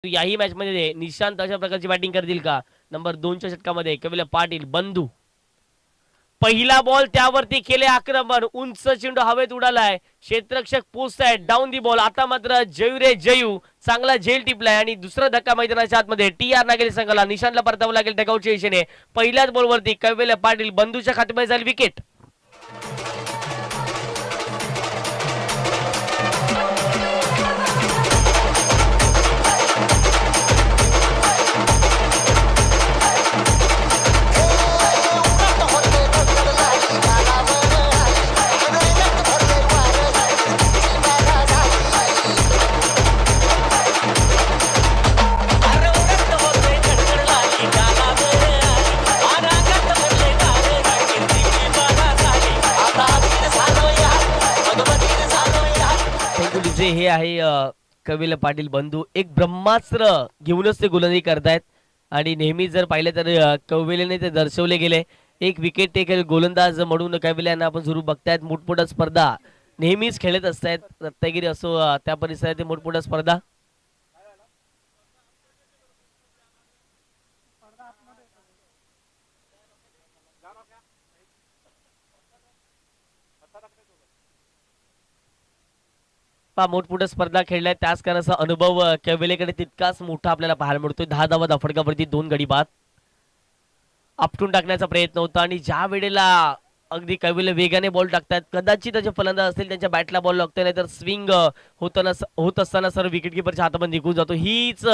याही मॅच मध्ये निशांत अशा प्रकारची बॅटिंग करतील का? नंबर 2च्या षटकामध्ये कविला पाटील बंधू पहिला बॉल त्यावरती केले आक्रमण, उंच चेंडू हवेत उडालाय, क्षेत्ररक्षक पोचताय डाऊन दी बॉल. आता मात्र जयू रे जयू चांगला झेल टिपलाय आणि दुसरा धक्का मैदानाच्या आतमध्ये टी आर नागेल संघाला निशांतला परतावं लागेल टकआउटच्या दिशेने. पहिल्याच बॉलवरती कविला पाटील बंधूच्या खात्यामध्ये जाईल विकेट. जे हे आहे कविला पाटील बंधू एक ब्रह्मास्त्र घेऊनच ते गोलंदाजी करतायत आणि नेहमी जर पाहिलं तर कविलेने ते दर्शवले गेले. एक विकेट टेकर गोलंदाज म्हणून कविला यांना आपण सुरू बघतायत. मोठमोठ्या स्पर्धा नेहमीच खेळत असतात. रत्नागिरी असो त्या परिसरात मोठमोठ्या स्पर्धा मोठमोठ्या स्पर्धा खेळल्या त्याच कारणाचा अनुभव कविलेकडे तितकाच मोठा आपल्याला पाहायला मिळतोय. 10 धावा फटकावरती 2 गडी बाद आपटून टाकण्याचा प्रयत्न होता आणि ज्या वेळेला अगदी कविले वेगाने बॉल टाकतात कदाचित त्याचे फलंदाज असतील त्यांच्या बॅटला बॉल लागतोय नाही तर स्विंग होत असताना सर विकेट किपरच्या हातामध्ये निघून जातो. हीच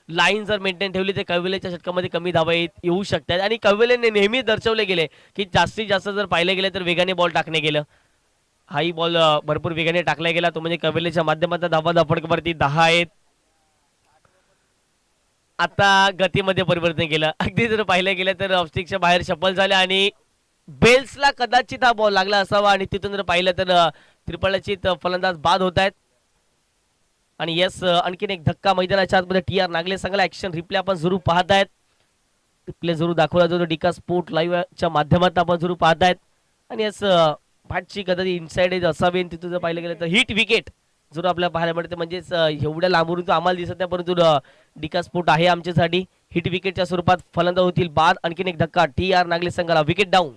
लाईन जर मेंटेन ठेवली तर कविलेच्या षटकामध्ये कमी धावा येऊ शकतात आणि कविलेने नेहमी दर्शवले गेले की जास्तीत जास्त जर पाहिले गेले तर वेगाने बॉल टाकणे गेलं. हाही बॉल भरपूर वेगाने टाकला गेला तो म्हणजे कविलेच्या माध्यमातून धावा फटकावरती 10 आहेत. आता गतीमध्ये परिवर्तन केलं. अगदी जर पाहिलं गेलं तर ऑफस्टिकच्या बाहेर शफल झाले आणि बेल्सला कदाचित हा बॉल लागला असावा आणि तिथून जर पाहिलं तर त्रिफळाचित फलंदाज बाद होत आहेत. आणि यस आणखीन एक धक्का मैदानाच्या आतमध्ये टी आर नागले संघाला ऍक्शन रिप्ले आपण जरूर पाहतायत. रिप्ले जरूर दाखवला जातो डिका स्पोर्ट लाईव्हच्या माध्यमातून आपण जरूर पाहतायत. आणि यस बॅटची कदाचित इनसाइड असावी तिथून जर पाहिलं गेलं तर हिट विकेट जरूर आपल्याला पाहायला मिळते. म्हणजेच एवढ्या लांबून तो आम्हाला दिसत नाही परंतु डिका स्पोर्ट आहे आमच्यासाठी. हिट विकेटच्या स्वरूपात फलंदाज होतील बाद. आणखीन एक धक्का टी आर नागले संघाला विकेट डाऊन.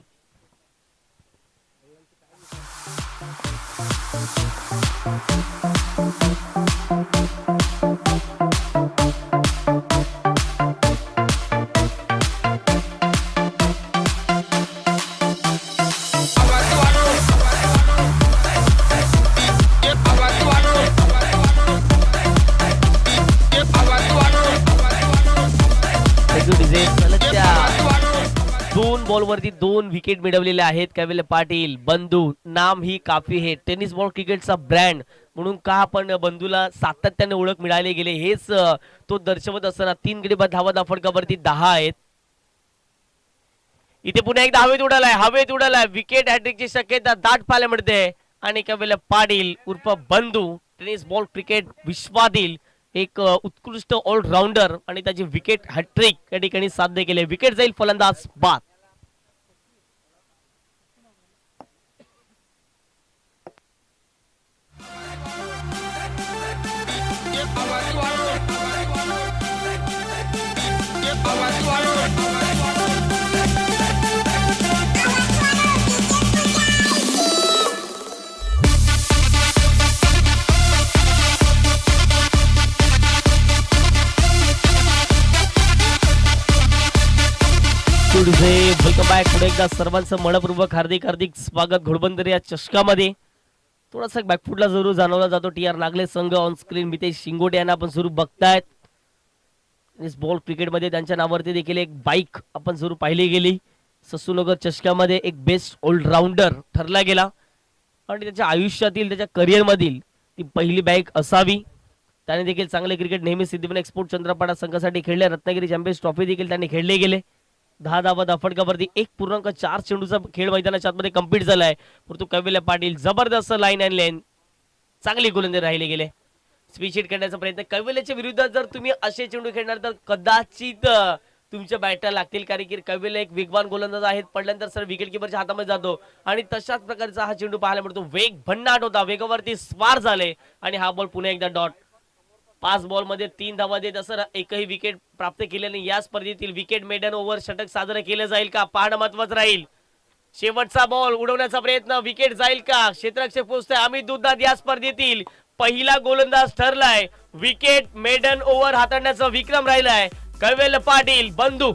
बॉलवरती 2 विकेट मिळवलेले आहेत कविला पाटील बंधू. नाम ही काफी है टेनिस बॉल क्रिकेटचा ब्रँड म्हणून का आपण बंधूला सातत्याने ओळख मिळाले गेले हेच तो दर्शवत असताना 3 गडी बाद धावा फटकावरती 10 आहेत. इथे पुन्हा एकदा हवेत उडालाय विकेट हॅट्रिकची शक्यता दाट पाहायला मिळते आणि कविला पाटील उर्फ बंधू टेनिस बॉल क्रिकेट विश्वातील एक उत्कृष्ट ऑलराऊंडर आणि त्याची विकेट हॅट्रिक या ठिकाणी साध्य केले. विकेट जाईल फलंदाज बाद. Welcome back. पुढे एकदा सर्वांचं मनपूर्वक हार्दिक स्वागत. घोडबंदर या चषकामध्ये थोडासा बॅकफुटला जरूर जाणवला जातो. टी आर नागले संघ ऑन स्क्रीन मितेश शिंगोटे यांना आपण जरूर बघतायत. बॉल क्रिकेटमध्ये त्यांच्या नावावरती देखील एक बाईक आपण जरूर पाहिली गेली. ससूनगर चषकामध्ये एक बेस्ट ऑलराऊंडर ठरला गेला आणि त्याच्या आयुष्यातील त्याच्या करिअर मधील ती पहिली बाईक असावी. त्याने देखील चांगले क्रिकेट नेहमी सिद्धिविनायक एक्सपोर्ट चंद्रपाडा संघासाठी खेळले. रत्नागिरी चॅम्पियन्स ट्रॉफी देखील त्यांनी खेळले गेले. 10 धावा फटकावरती 1.4 चेंडूचा खेळ मैदानाच्या आतमध्ये कंप्लीट झालाय. परंतु कविला पाटील जबरदस्त लाईन अँड लेन चांगली गोलंदाजी राहिले गेले. स्पीच हिट करण्याचा प्रयत्न कविलेच्या विरुद्ध जर तुम्ही असे चेंडू खेळणार तर कदाचित तुमच्या बॅटला लागतील कारण की कविले एक वेगवान गोलंदाज आहेत. पडल्यानंतर सर विकेट किपरच्या हातामध्ये जातो आणि तशाच प्रकारचा हा चेंडू पाहायला मिळतो. वेग भन्नाट होता वेगावरती स्वार झाले आणि हा बॉल पुन्हा एकदा डॉट. 5 बॉल मध्ये 3 धावा देत असं एकही विकेट प्राप्त केल्याने या स्पर्धेतील विकेट मेडन ओव्हर षटक साजरं केलं जाईल का पाहणं महत्वाचं राहील. शेवटचा बॉल उडवण्याचा प्रयत्न, विकेट जाईल का, क्षेत्ररक्षक पोहोचतोय अमित दुधनाथ या स्पर्धेतील पहिला गोलंदाज ठरलाय. विकेट मेडन ओव्हर हाताळण्याचा विक्रम राहिलाय. कळवेल पाटील बंधू